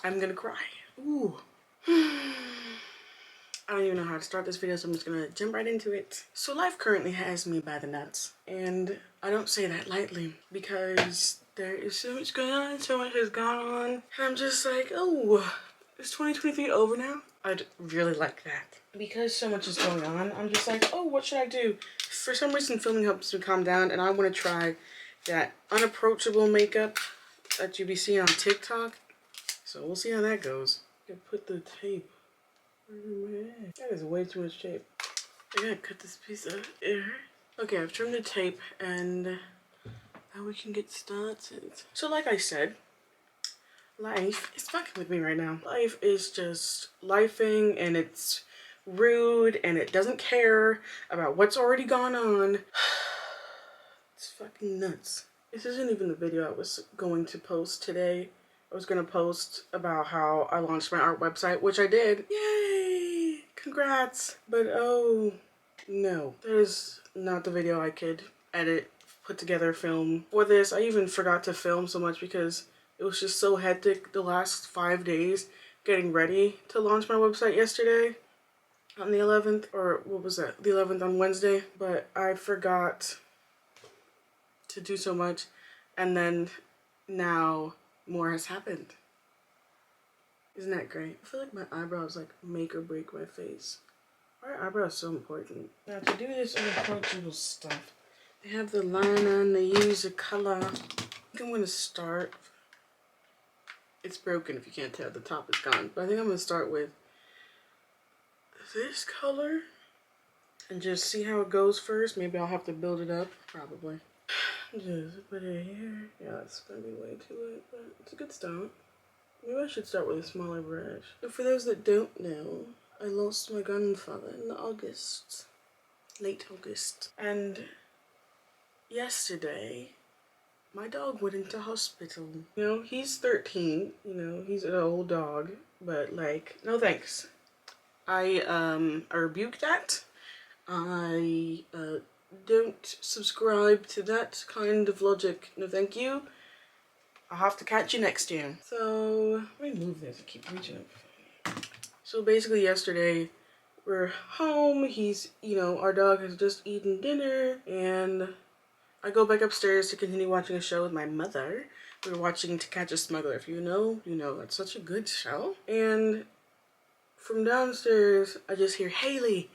I'm gonna cry. Ooh. I don't even know how to start this video, so I'm just gonna jump right into it. So life currently has me by the nuts, and I don't say that lightly because there is so much going on, so much has gone on, and I'm just like, oh, is 2023 over now? I'd really like that. Because so much is going on, I'm just like, oh, what should I do? For some reason, filming helps me calm down, and I want to try that unapproachable makeup that you be seeing on TikTok. So we'll see how that goes. I can put the tape. That is way too much tape. I gotta cut this piece of air. Okay, I've trimmed the tape and now we can get started. So like I said, life is fucking with me right now. Life is just lifing, and it's rude, and it doesn't care about what's already gone on. It's fucking nuts. This isn't even the video I was going to post today. I was gonna post about how I launched my art website, which I did. Yay! Congrats! But oh no, that is not the video I could edit, put together, film. For this, I even forgot to film so much because it was just so hectic the last 5 days getting ready to launch my website yesterday on the 11th, or what was that? The 11th on Wednesday. But I forgot to do so much, and then now more has happened. Isn't that great? I feel like my eyebrows like make or break my face. Why are eyebrows so important? Now to do this unapproachable stuff, they have the liner and they use a color. I think I'm gonna start. It's broken if you can't tell, the top is gone. But I think I'm gonna start with this color and just see how it goes first. Maybe I'll have to build it up, probably. Just put it here. Yeah, that's gonna be way too late, but it's a good start. Maybe I should start with a smaller brush. But for those that don't know, I lost my grandfather in August. Late August. And yesterday, my dog went into hospital. You know, he's 13. You know, he's an old dog. But like, no thanks. I rebuke that. I don't subscribe to that kind of logic. No thank you. I'll have to catch you next year. So let me move this. I keep reaching up. So basically yesterday we're home. He's, you know, our dog has just eaten dinner, and I go back upstairs to continue watching a show with my mother. We were watching To Catch a Smuggler. If you know, you know. That's such a good show. And from downstairs I just hear, Halie,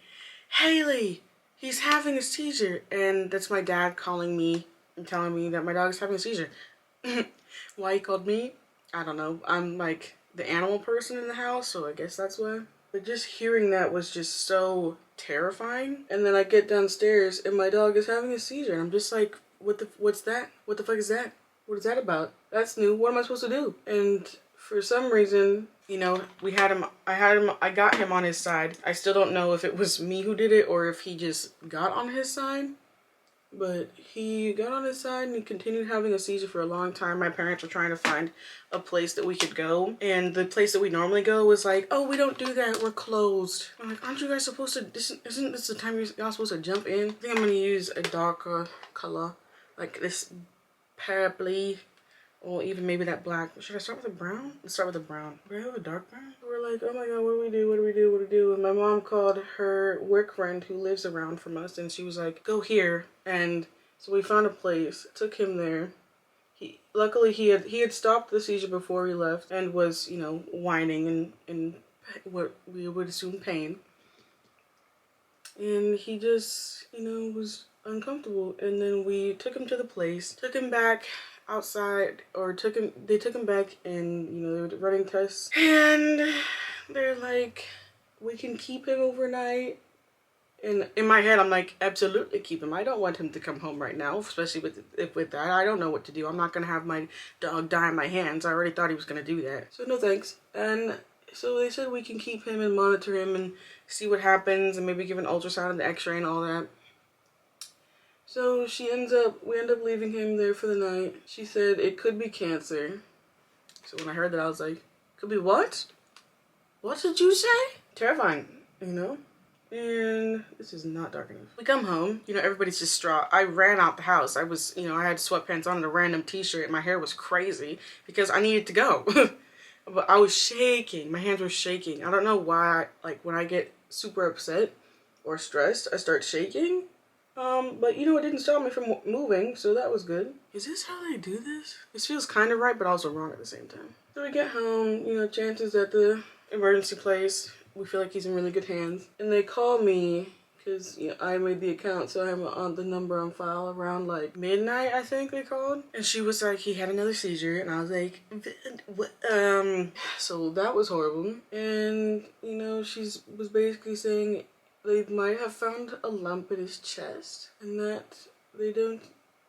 Halie, he's having a seizure. And that's my dad calling me and telling me that my dog's having a seizure. Why he called me, I don't know. I'm like the animal person in the house, so I guess that's why. But just hearing that was just so terrifying. And then I get downstairs and my dog is having a seizure, and I'm just like, what's that? What the fuck is that? What is that about? That's new. What am I supposed to do? And for some reason, you know, I got him on his side. I still don't know if it was me who did it or if he just got on his side. But he got on his side and he continued having a seizure for a long time. My parents were trying to find a place that we could go. And the place that we normally go was like, oh, we don't do that. We're closed. I'm like, aren't you guys supposed to, isn't this the time y'all supposed to jump in? I think I'm going to use a darker color. Like this purpley. Or even maybe that black. Should I start with a brown? Let's start with a brown. Do I have a dark brown? We're like, oh my god, what do we do? What do we do? What do we do? And my mom called her work friend who lives around from us, and she was like, go here. And so we found a place, took him there. Luckily he had stopped the seizure before we left and was, you know, whining and what we would assume pain. And he just, you know, was uncomfortable. And then we took him to the place, took him back outside, or they took him back, and you know, they were running tests, and they're like, we can keep him overnight. And in my head I'm like, absolutely keep him. I don't want him to come home right now, especially with that. I don't know what to do. I'm not gonna have my dog die in my hands. I already thought he was gonna do that, so no thanks. And so they said we can keep him and monitor him and see what happens, and maybe give an ultrasound and the x-ray and all that. So we end up leaving him there for the night. She said it could be cancer. So when I heard that, I was like, could be what? What did you say? Terrifying, you know? And this is not dark enough. We come home, you know, everybody's distraught. I ran out the house. I had sweatpants on and a random t-shirt. My hair was crazy because I needed to go. But I was shaking. My hands were shaking. I don't know why. Like when I get super upset or stressed, I start shaking. But you know, it didn't stop me from moving, so that was good. Is this how they do this? This feels kind of right, but also wrong at the same time. So we get home, you know, chances at the emergency place. We feel like he's in really good hands. And they call me because you know, I made the account, so I have on the number on file around like midnight, I think they called. And she was like, he had another seizure, and I was like, what? So that was horrible. And you know, was basically saying they might have found a lump in his chest, and that they don't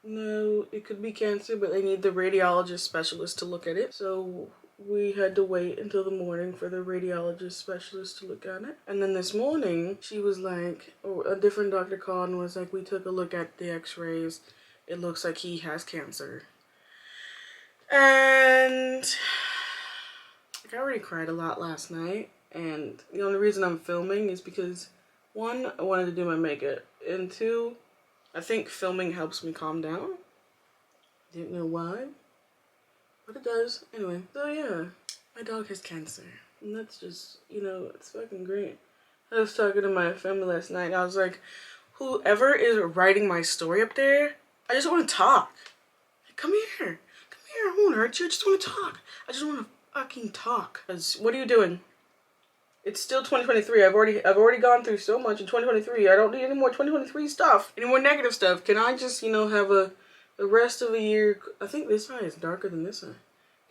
know, it could be cancer, but they need the radiologist specialist to look at it. So we had to wait until the morning for the radiologist specialist to look at it. And then this morning, she was like, or a different doctor called and was like, we took a look at the x-rays. It looks like he has cancer. And like, I already cried a lot last night. And the only reason I'm filming is because, one, I wanted to do my makeup. And two, I think filming helps me calm down. Didn't know why, but it does. Anyway, so yeah, my dog has cancer. And that's just, you know, it's fucking great. I was talking to my family last night. I was like, whoever is writing my story up there, I just want to talk. Like, come here. Come here. I won't hurt you. I just want to talk. I just want to fucking talk. 'Cause what are you doing? It's still 2023. I've already gone through so much in 2023. I don't need any more 2023 stuff. Any more negative stuff. Can I just, you know, have the rest of the year? I think this eye is darker than this eye.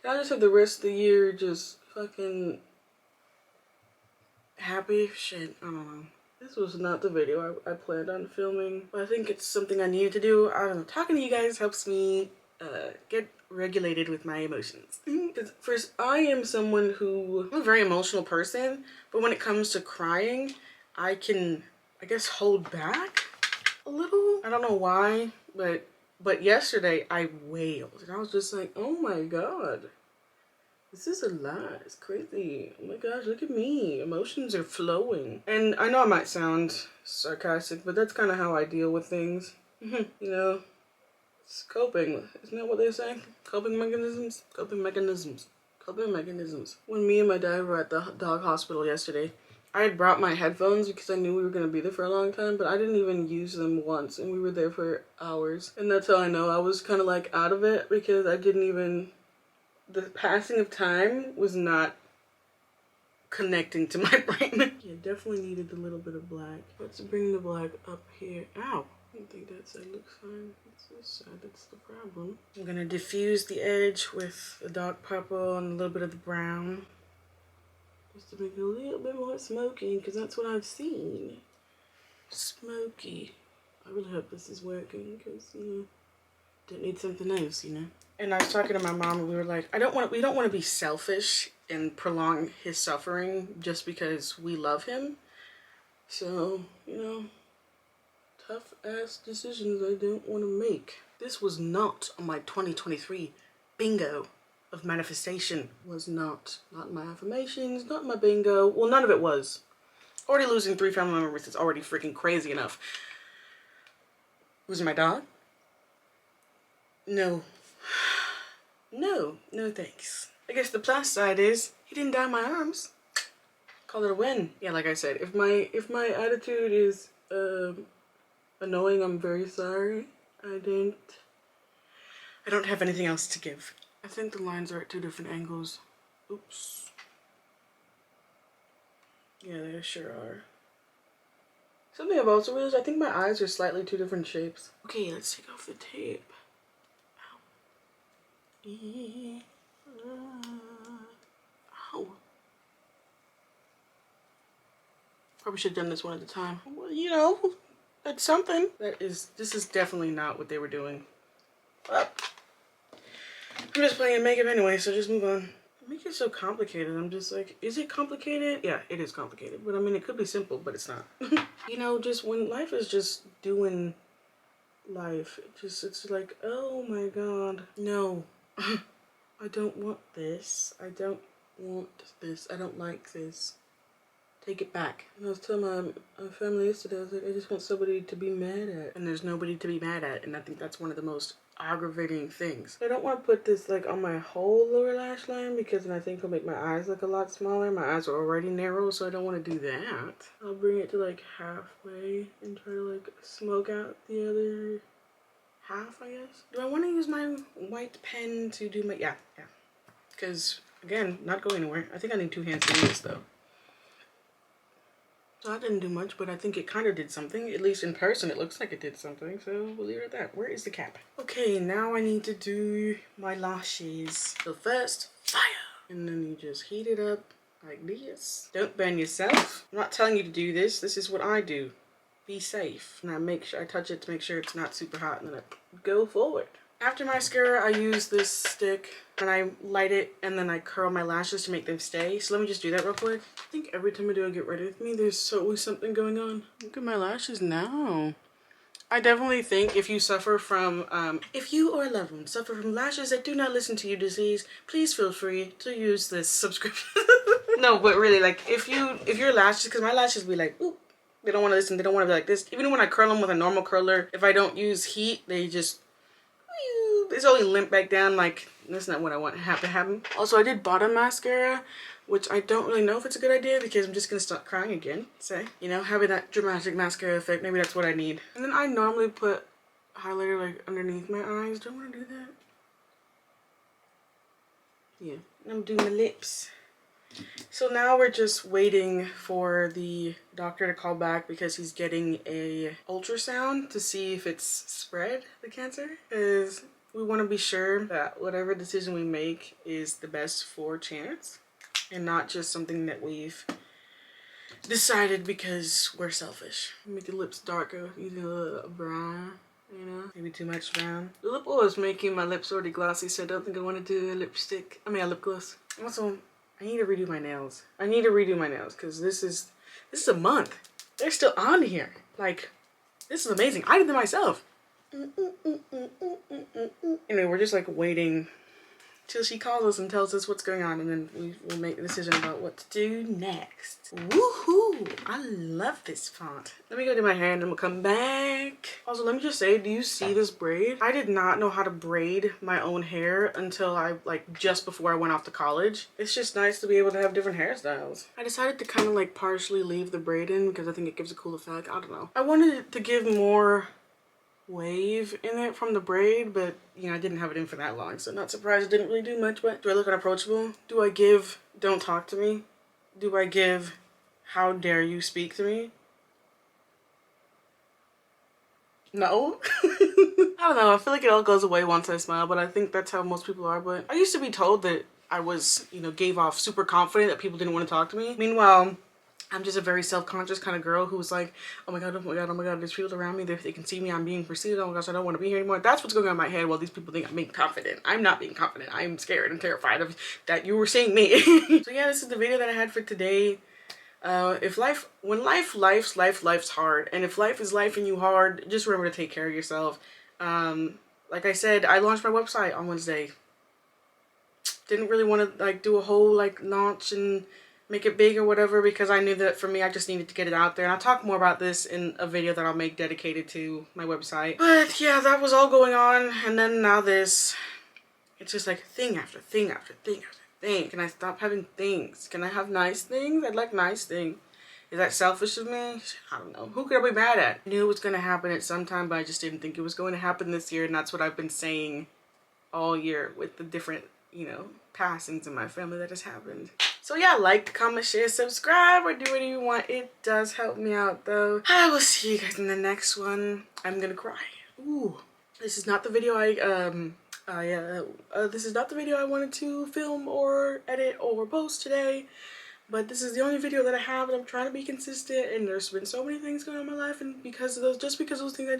Can I just have the rest of the year just fucking happy? Shit, I don't know. This was not the video I planned on filming, but I think it's something I needed to do. I don't know. Talking to you guys helps me get regulated with my emotions. Because first, I am someone I'm a very emotional person, but when it comes to crying, I can, I guess, hold back a little. I don't know why, but yesterday I wailed, and I was just like, oh my god, this is a lot. It's crazy. Oh my gosh, look at me. Emotions are flowing. And I know I might sound sarcastic, but that's kind of how I deal with things. You know, it's coping. Isn't that what they say? Coping mechanisms? Coping mechanisms. Coping mechanisms. When me and my dad were at the dog hospital yesterday, I had brought my headphones because I knew we were going to be there for a long time, but I didn't even use them once, and we were there for hours. And that's how I know I was kind of like out of it, because I didn't even, the passing of time was not connecting to my brain. Yeah, definitely needed a little bit of black. Let's bring the black up here. Ow. I don't think that side looks fine. It's this side that's the problem. I'm gonna diffuse the edge with the dark purple and a little bit of the brown, just to make it a little bit more smoky, because that's what I've seen. Smoky. I really hope this is working, because, you know, don't need something else, you know. And I was talking to my mom, and we were like, we don't want to be selfish and prolong his suffering just because we love him. So, you know, tough ass decisions I don't want to make. This was not on my 2023 bingo of manifestation. Was not my affirmations, not my bingo. Well, none of it was. Already losing 3 family members is already freaking crazy enough. Losing my dog? No. No thanks. I guess the plus side is he didn't die in my arms. Call it a win. Yeah, like I said, if my attitude is annoying, I'm very sorry. I don't have anything else to give. I think the lines are at 2 different angles. Oops. Yeah, they sure are. Something I've also realized, I think my eyes are slightly 2 different shapes. Okay, let's take off the tape. Ow. Ow. Probably should have done this one at a time. Well, you know, that's something. This is definitely not what they were doing. But I'm just playing makeup anyway, so just move on. Make it so complicated. I'm just like, is it complicated? Yeah, it is complicated. But I mean, it could be simple, but it's not. You know, just when life is just doing life, it's like, oh my god, no. I don't want this. I don't want this. I don't like this. Take it back. And I was telling my family yesterday, I was like, I just want somebody to be mad at. And there's nobody to be mad at. And I think that's one of the most aggravating things. I don't want to put this like on my whole lower lash line because then I think it'll make my eyes look a lot smaller. My eyes are already narrow, so I don't want to do that. I'll bring it to like halfway and try to like smoke out the other half, I guess. Do I want to use my white pen to do my, yeah. Because again, not going anywhere. I think I need 2 hands to do this though. So that didn't do much, but I think it kind of did something. At least in person, it looks like it did something. So we'll leave it at that. Where is the cap? Okay, now I need to do my lashes. So first, fire. And then you just heat it up like this. Don't burn yourself. I'm not telling you to do this. This is what I do. Be safe. And I make sure I touch it to make sure it's not super hot, and then I go forward. After mascara, I use this stick and I light it and then I curl my lashes to make them stay. So let me just do that real quick. I think every time I do a get ready with me, there's always something going on. Look at my lashes now. I definitely think if you suffer from, if you or a loved one suffer from lashes that do not listen to your disease, please feel free to use this subscription. No, but really, like if your lashes, because my lashes be like, ooh, they don't want to listen. They don't want to be like this. Even when I curl them with a normal curler, if I don't use heat, they just, it's only limp back down. Like that's not what I want to happen. Also, I did bottom mascara, which I don't really know if it's a good idea because I'm just gonna start crying again. So, you know, having that dramatic mascara effect, maybe that's what I need. And then I normally put highlighter like underneath my eyes. Don't want to do that. Yeah, and I'm doing the lips. So now we're just waiting for the doctor to call back because he's getting a ultrasound to see if it's spread, the cancer. Because we want to be sure that whatever decision we make is the best for Chance and not just something that we've decided because we're selfish. Make the lips darker using a little brown, you know, maybe too much brown. The lip oil is making my lips already glossy, so I don't think I want to do a lipstick. I mean a lip gloss. Also, I need to redo my nails. I need to redo my nails because this is a month. They're still on here. Like, this is amazing. I did them myself. Anyway, we're just like waiting till she calls us and tells us what's going on, and then we will make a decision about what to do next. Woohoo! I love this font. Let me go do my hair and then we'll come back. Also, let me just say, do you see this braid? I did not know how to braid my own hair until just before I went off to college. It's just nice to be able to have different hairstyles. I decided to kind of like partially leave the braid in because I think it gives a cool effect. I don't know. I wanted it to give more wave in it from the braid, but you know, I didn't have it in for that long, so not surprised it didn't really do much. But do I look unapproachable? Do I give don't talk to me? Do I give how dare you speak to me? No. I don't know, I feel like it all goes away once I smile, but I think that's how most people are. But I used to be told that I was, you know, gave off super confident, that people didn't want to talk to me. Meanwhile, I'm just a very self-conscious kind of girl who's like, oh my god, oh my god, oh my god, there's people around me, they can see me, I'm being perceived, oh my gosh, I don't want to be here anymore. That's what's going on in my head while these people think I'm being confident. I'm not being confident. I'm scared and terrified of that you were seeing me. So yeah, this is the video that I had for today. When life's hard, and if life is lifing you hard, just remember to take care of yourself. Like I said, I launched my website on Wednesday. Didn't really want to like do a whole like launch and make it big or whatever because I knew that for me I just needed to get it out there, and I'll talk more about this in a video that I'll make dedicated to my website. But yeah, that was all going on, and then now this, it's just like thing after thing after thing after thing. Can I stop having things? Can I have nice things? I'd like nice things. Is that selfish of me? I don't know. Who could I be mad at? I knew it was going to happen at some time, but I just didn't think it was going to happen this year, and that's what I've been saying all year with the different, you know, passings in my family that has happened. So yeah, like, comment, share, subscribe, or do whatever you want. It does help me out though. I will see you guys in the next one. I'm gonna cry. Ooh. This is not the video this is not the video I wanted to film or edit or post today. But this is the only video that I have, and I'm trying to be consistent, and there's been so many things going on in my life, and because of those, just because of those things,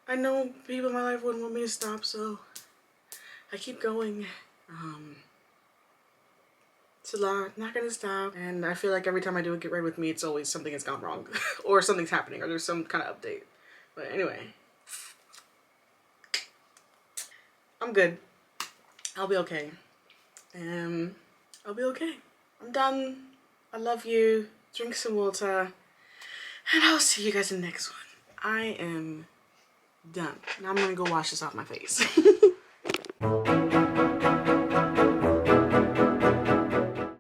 I know people in my life wouldn't want me to stop, so I keep going. It's a lot, not gonna stop, and I feel like every time I do a get ready with me, it's always something has gone wrong or something's happening, or there's some kind of update. But anyway, I'm good. I'll be okay. I'll be okay. I'm done. I love you. Drink some water, and I'll see you guys in the next one. I am Done. Now I'm gonna go wash this off my face.